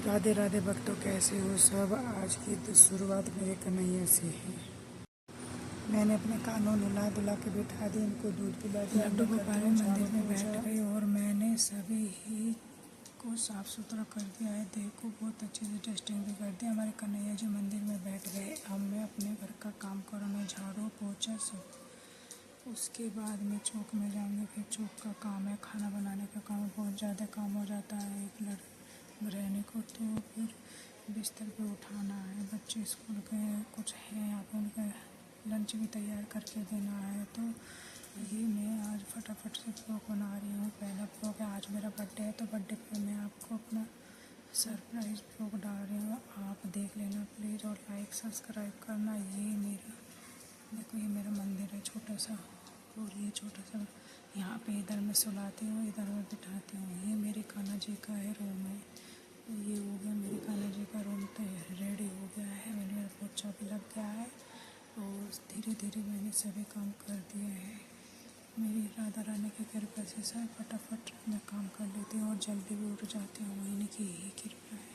राधे राधे भक्तों, कैसे हो सब। आज की शुरुआत मेरे कन्हैया से है। मैंने अपने कानों नहला धुला के बिठा दी, इनको दूध पिला दिया। लड्डू गोपाल मंदिर में बैठ गई और मैंने सभी ही को साफ़ सुथरा कर दिया है। देखो, बहुत अच्छे से टेस्टिंग भी कर दिया। हमारे कन्हैया जी मंदिर में बैठ गए। अब मैं अपने घर का काम करूँगा, झाड़ू पोछा सब। उसके बाद मैं चौक में जाऊँगी। फिर चौक का काम है, खाना बनाने का काम, बहुत ज़्यादा काम हो जाता है एक गृहिणी को। तो फिर बिस्तर पे उठाना है, बच्चे स्कूल गए, कुछ है यहाँ पे उनका लंच भी तैयार करके देना है। तो ये मैं आज फटाफट से व्लॉग बना रही हूँ। पहला व्लॉग है, आज मेरा बर्थडे है, तो बर्थडे पे मैं आपको अपना सरप्राइज़ व्लॉग डाल रही हूँ। आप देख लेना प्लीज़ और लाइक सब्सक्राइब करना। ये मेरा देखो, ये मेरा मंदिर है छोटा सा, और ये छोटा सा यहाँ पे इधर मैं सुलाती हूँ, इधर मैं बिठाती हूँ। ये मेरे कान्हा जी का है रूम है। ये हो गया मेरे कान्हा जी का रूम, तो रेडी हो गया है। मेरा पोछा भी लग गया है और धीरे धीरे मैंने सभी काम कर दिए हैं। मेरी राधा रानी की कृपा से सब फटाफट मैं काम कर लेती हूँ और जल्दी भी उठ जाती हूँ। इन्हीं की यही कृपा है।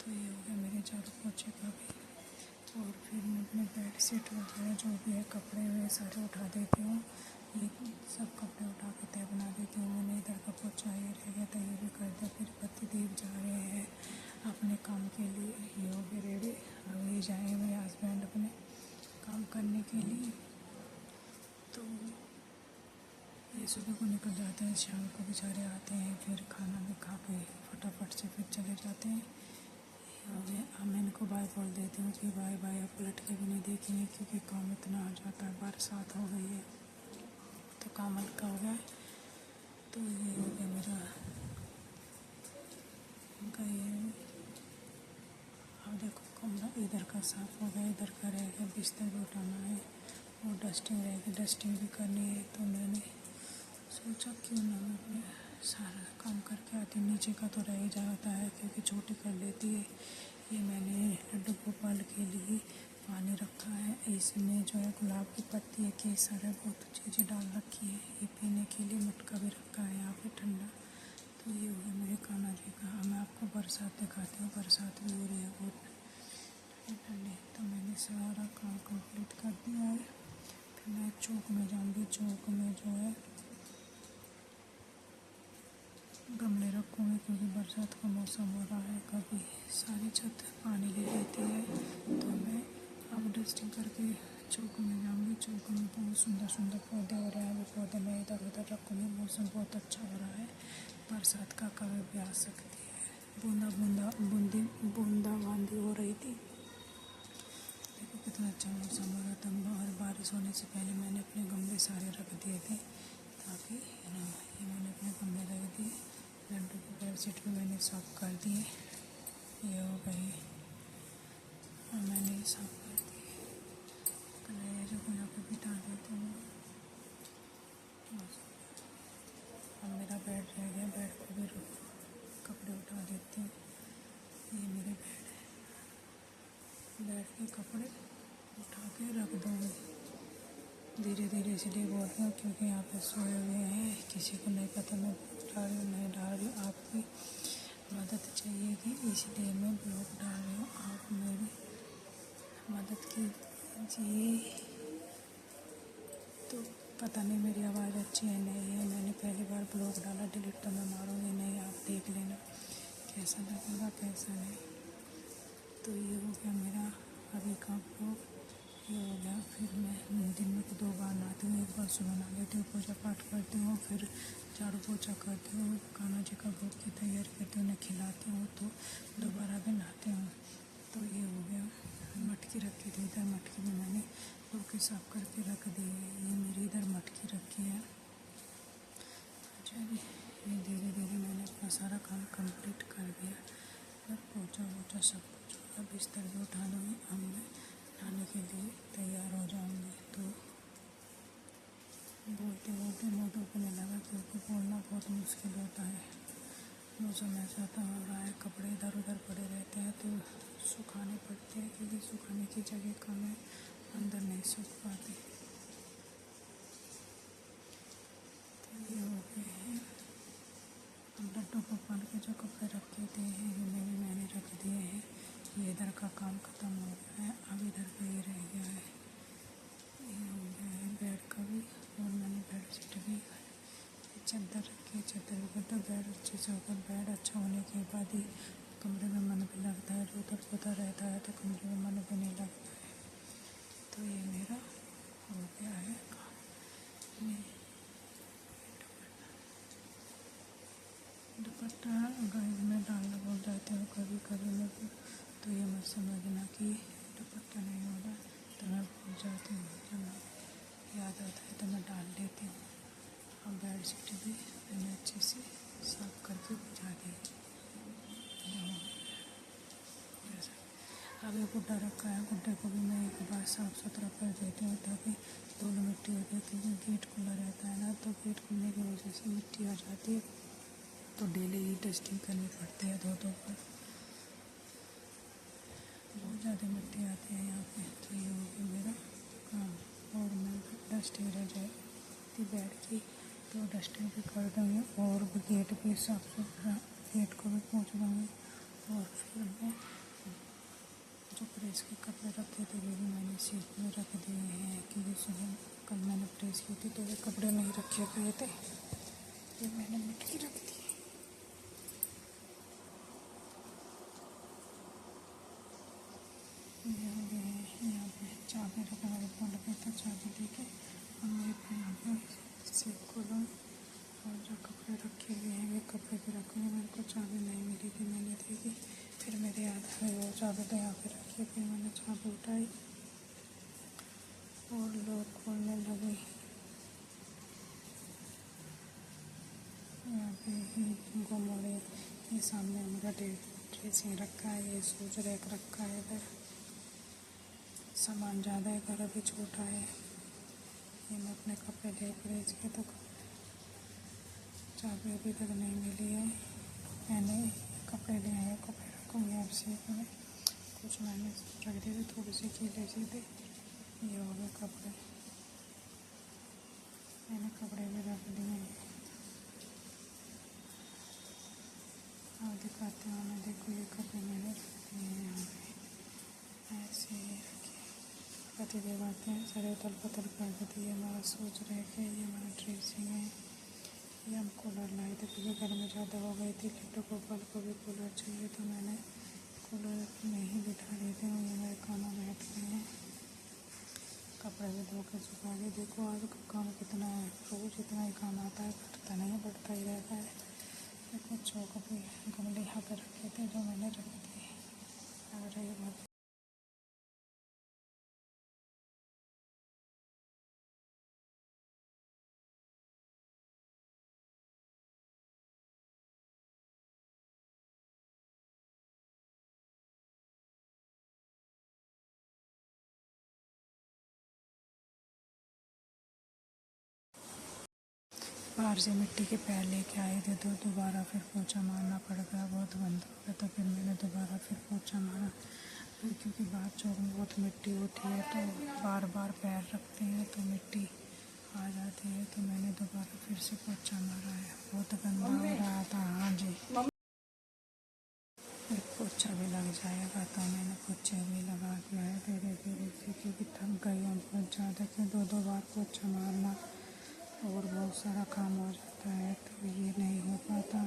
तो ये हो गया मेरे झाड़ू पोछे का भी। और फिर मैं अपने बेड शीट वगैरह जो भी है, कपड़े हुए सारे उठा देती हूँ। ये सब कपड़े उठा के तय बना देती हूँ। मैंने इधर का पोछा ये रह गया था, ये भी कर दिया। फिर पतिदेव जा रहे हैं अपने काम के लिए। ये हो गए रेडी। अब ये जाएंगे मेरे हस्बैंड अपने काम करने के लिए। तो ये सुबह को निकल जाते हैं, शाम को बेचारे आते हैं, फिर खाना भी खा के फटाफट से फिर चले जाते हैं। हो गया। अब मैं इनको बाय बोल देती हूँ कि बाय बाय। अब पलट के भी नहीं देखेंगे क्योंकि काम इतना आ जाता है। बरसात हो गई है तो काम हल्का हो गया है। तो ये हो गया मेरा उनका ये। अब देखो, कमरा इधर का साफ़ हो गया, इधर का रह गया, बिस्तर भी उठाना है और डस्टिंग रहेगी, डस्टिंग भी करनी है। तो मैंने सोचा क्यों ना मैं अपने सारा काम करके आती। नीचे का तो रह ही जाता है क्योंकि छोटी कर लेती है। ये मैंने लड्डू गोपाल के लिए पानी रखा है। इसमें जो है गुलाब की पत्ती है, केसर है, बहुत चीज़ें डाल रखी है। ये पीने के लिए मटका भी रखा है यहाँ पे ठंडा। तो ये हो गया मेरे कान्हा जी का। मैं आपको बरसात दिखाती हूँ। बरसात भी हो रही है बहुत ठंडी। तो मैंने सारा काम कंप्लीट कर दिया है। फिर मैं चौक में जाऊँगी। चौक में जो है गमले रखूँगी क्योंकि बरसात का मौसम हो रहा है। कभी सारी छत पानी ले लेती है। तो मैं अब डस्टिंग करके चौक में जाऊँगी। चौक में बहुत सुंदर सुंदर पौधे हो रहे हैं। वो पौधे मैं इधर उधर रखूँगी। मौसम बहुत अच्छा हो रहा है। बरसात का कभी भी आ सकती है। बूंदाबांदी हो रही थी। देखो कितना अच्छा मौसम हो रहा था। और बारिश होने से पहले मैंने अपने गमले सारे रख दिए थे ताकि ये मैंने अपने गमले रख दिए। लड्डू की बेडशीट भी मैंने साफ़ कर दिए। ये हो गई और मैंने ये साफ़ कर दिए। कन्हैया जी को यहाँ पे बिठा देती हूँ। अब मेरा बेड रह गया, बेड को भी कपड़े उठा देती हूँ। ये मेरे बेड है, बेड के कपड़े उठा के रख दूँगी धीरे धीरे। इसलिए बोल रही हूँ क्योंकि यहाँ पे सोए हुए हैं, किसी को नहीं पता मैं डाल रही हूँ नहीं डाल रही हूँ। आपकी मदद चाहिएगी इसलिए मैं ब्लॉग डाल रही हूँ। आप मेरी मदद कीजिए। तो पता नहीं मेरी आवाज़ अच्छी है नहीं है। मैंने पहली बार ब्लॉग डाला, डिलीट तो मैं मारूँगी नहीं। आप देख लेना कैसा लगेगा कैसा नहीं। तो ये हो गया मेरा अभी का ब्लॉग। ये हो गया। फिर मैं दिन में 2 बार नहाती हूँ। एक बार सुबह नहा लेती हूँ, पूजा पाठ करती हूँ, फिर झाड़ू पोछा करती हूँ, कान्हा जी का भोग की तैयारी करती हूँ, उन्हें खिलाती हूँ, तो दोबारा भी नहाती हूँ। तो ये हो गया। मटकी रखी थी इधर, मटकी में मैंने धो के साफ करके रख दी है। ये मेरी इधर मटकी रखी है। चलिए, ये धीरे धीरे मैंने अपना सारा काम कंप्लीट कर दिया। अब पोछा वोछा सब कुछ होगा, बिस्तर भी उठा दूँगी। अब मैं नहाने के लिए तैयार हो जाऊँगी। तो बोलते बोलते मुँह धोने लगा क्योंकि बोलना बहुत मुश्किल होता है। मौसम ऐसा तो हो रहा है, कपड़े इधर उधर पड़े रहते हैं तो सुखाने पड़ते हैं क्योंकि सुखाने की जगह कम है, अंदर नहीं सूख पाते। तो ये हो गए हैं। अब लड्डू गोपाल के जो कपड़े रखे थे ये मैंने रख का काम ख़त्म हो गया है। अब इधर पे ये रह गया है, ये हो गया है बेड का भी। और मैंने बेड शीट भी चादर रखी है, चादर भी तो बेड अच्छे से होकर बेड अच्छा होने के बाद ही कमरे में मन भी लगता है। जो उधर उधर रहता है तो कमरे में मन भी नहीं लगता है। तो ये मेरा हो गया है काम। ये दुपट्टा गाइस में डालना भूल जाती हूँ कभी कभी मैं, तो ये मत समझना कि दुपट्टा नहीं होगा, तो मैं भूल जाती हूँ। जब याद आता है तो मैं डाल लेती हूँ। और बेड शीट भी मैंने अच्छे से साफ करके बिछा दी। अब ये गुड्डा रखा है, गुड्डे को भी मैं एक बार साफ़ सुथरा कर देती हूँ ताकि धूल मिट्टी हो जाए, क्योंकि गेट खुला रहता है ना, तो गेट खुलने की वजह से मिट्टी आ जाती है, तो डेली ही डस्टिंग करनी पड़ती है धो पर। बहुत ज़्यादा मिट्टी आती है यहाँ पे। तो ये हो गया मेरा काम। और मैं डस्ट रह जाएगी बेड की तो डस्टिंग भी कर दूँगी, और गेट भी साफ सुथरा, गेट को भी पोंछ दूँगी। और फिर मैं जो प्रेस के कपड़े रखे थे वो भी मैंने सीट में रख दिए हैं, क्योंकि सुबह कल मैंने प्रेस की थी तो ये कपड़े नहीं रखे गए थे, ये मैंने मिट्टी रख दी। यहाँ पे चाबी रखने वाले फोन लगे थे, चाबी लेके और मैं फिर यहाँ पे सेब खोलूँ। और जो कपड़े रखे हुए हैं वे कपड़े भी रखूँगी। मेरे को चाबी नहीं मिली थी, मैंने देखी, फिर मेरे याद आ गई वो चाबी तो यहाँ पे रखी है। फिर मैंने चाबी उठाई और लॉक खोलने लगी। यहाँ पे गुम हो रही, ये सामने मेरा ड्रेसिंग रखा है, ये शूज रैक रखा है, इधर सामान ज़्यादा है, घर अभी छोटा है। ये मैं अपने कपड़े ले प्रेस के, तो चाबी अभी तक नहीं मिली है। मैंने कपड़े ले आए, कपड़े रखूँगी अब सीट में। कुछ मैंने रख दिए थे, थोड़ी सी गीले सी थे, ये हो गए कपड़े, मैंने कपड़े भी रख दिए हैं। और दिखाते हैं मैं, देखो ये कपड़े मैंने रख दिए हैं यहाँ पे, ऐसे ही रखे। पति देव आते हैं, सारे उथल पुथल कर देती है। हमारा सोच रहे थे, ये हमारा ड्रेसिंग है। ये हम कूलर लाए थे क्योंकि गर्मी ज़्यादा हो गई थी, लिट्टू गोपाल को भी कूलर चाहिए, तो मैंने कूलर में ही बिठा देती हूँ। ये मेरे कानों बैठ गए हैं, कपड़े भी धो के सुखा के। देखो आज का काम कितना है, रोज़ इतना ही काम आता है, घटता नहीं, बढ़ता ही रहता है। देखो चौक भी गमले यहाँ पर रखे थे जो मैंने रख दिए। और ये बात बाहर से मिट्टी के पैर लेके आए थे, तो दोबारा फिर पोछा मारना पड़ गया, बहुत गंदा हो गया, तो फिर मैंने दोबारा फिर पोछा मारा। क्योंकि बाहर चौक में बहुत मिट्टी होती है, तो बार बार पैर रखते हैं तो मिट्टी आ जाती है, तो मैंने दोबारा फिर से पोछा मारा है। बहुत गंदा हो रहा था। हाँ जी, एक पोछा भी लग जाएगा, तो मैंने पोछा भी लगा दिया है धीरे धीरे से, क्योंकि थक गई हूँ बहुत ज़्यादा, कि दो बार पोछा मारना और बहुत सारा काम हो जाता है, तो ये नहीं हो पाता।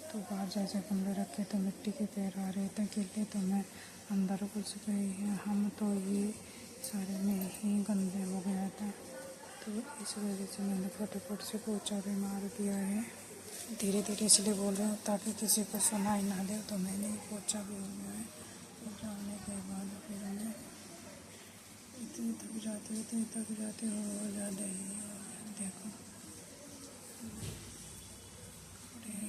तो बाहर जैसे कमरे रखे तो मिट्टी के पैर आ रहे थे गिले, तो मैं अंदर घुस गई है हम, तो ये सारे में ही गंदे हो गया था, तो इस वजह से मैंने फटाफट से पोछा भी मार दिया है। धीरे धीरे इसलिए बोल रही हूँ ताकि किसी को सुनाई ना दे, तो मैंने पोछा भी हो गया है। पोछा होने के बाद फिर मैं इतनी थक जाती हूँ और ज़्यादा ही। देखो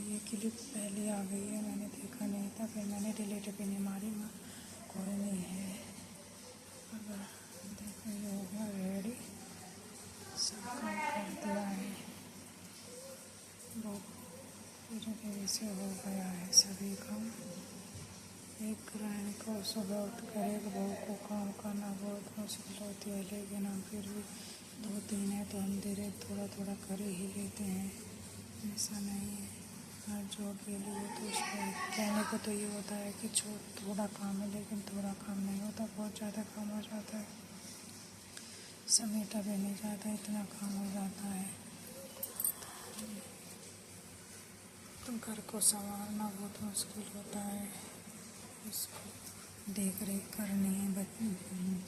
ये क्लिप पहले आ गई है, मैंने देखा नहीं था, फिर मैंने डिलीट भी नहीं मारी, कोई नहीं है। अगर देखो ये हो गया रेडी, सब काम कर दिया है, बहुत धीरे धीरे से हो गया है सभी काम। एक गृहिणी को सुबह उठ कर एक बहू को काम करना बहुत मुश्किल होती है, लेकिन हम फिर भी 2-3 है तो हम धीरे थोड़ा थोड़ा कर ही लेते हैं, ऐसा नहीं है। हाथ जोड़ के लिए तो उसको कहने को तो ये होता है कि थोड़ा काम है, लेकिन थोड़ा काम नहीं होता, बहुत ज़्यादा काम हो जाता है, समेटा भी नहीं जाता, इतना काम हो जाता है। तो घर को संभालना बहुत मुश्किल होता है, इसको देख रेख करनी है,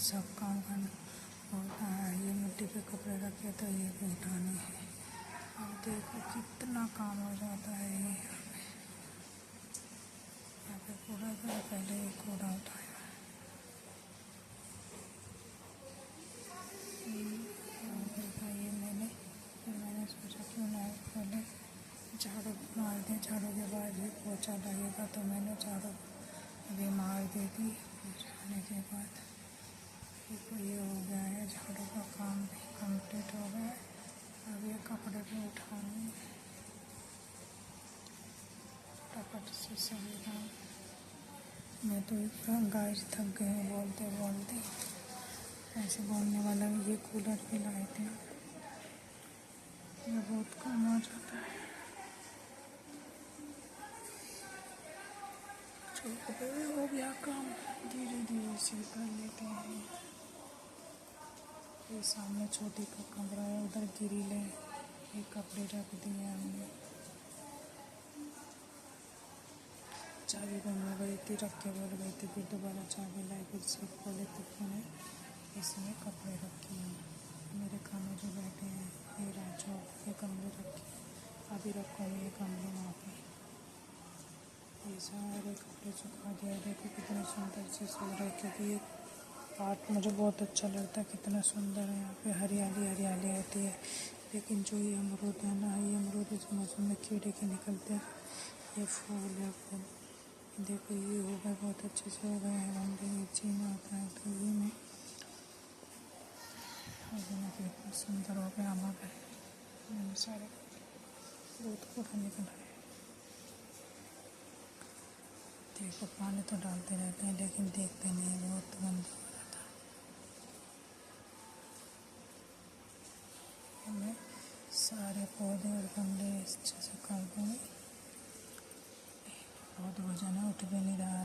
सब काम करना होता है। ये मिट्टी पे कपड़े रखे तो ये भी उठाने हैं। अब देखो कितना काम हो जाता है। यहाँ पे कूड़ा था, पहले ये कूड़ा उठाया। देखा ये मैंने सोचा क्यों ना पहले झाड़ू मार दें, झाड़ू के बाद भी पोछा लगेगा, तो मैंने झाड़ू अभी मार दी थी। पोछाने के बाद देखो ये हो गया है, झाड़ू का काम भी कंप्लीट हो गया है। अब ये कपड़े भी उठाने फटाफट से सभी काम। मैं तो गाइस थक गए हैं बोलते बोलते, ऐसे बोलने वाला। ये कूलर भी लाए थे, ये बहुत काम आ जाता है। हो गया काम, धीरे धीरे से कर लेते हैं। ये सामने छोटी का कमरा है, उधर ग्रिल है, ये कपड़े रख दिए हमने। चाबी बंद हो गई थी, रख के बोल गई थी, फिर दोबारा चाबी लाई, फिर से खोले तो मैंने इसमें कपड़े रखे हैं। मेरे खाने जो बैठे हैं, ये राजू, ये कमरे रखे, अभी रखूँगी ये कमरे वहाँ पे। ये सारे कपड़े सुखा दिया। देखो कितने सुंदर से सो रहे, क्योंकि ये पार्ट मुझे बहुत अच्छा लगता है, कितना सुंदर है। यहाँ पे हरियाली हरियाली होती है। लेकिन जो ये अमरूद है ना, ये अमरूद इस मौसम में कीड़े के निकलते हैं। ये फूल है फूल, देखो ये हो गए, बहुत अच्छे से हो गए हैं। होंगे ये चीना होता है, तो ये में कितना सुंदर हो गया हमारे सारे बहुत कूड़ा निकला है। देखो पानी तो डालते रहते हैं, लेकिन देखते नहीं, बहुत गंदा हो जाता है। मैं सारे पौधे और गमले अच्छे से कर दूँगी। बहुत वजन है, उठ भी नहीं रहा।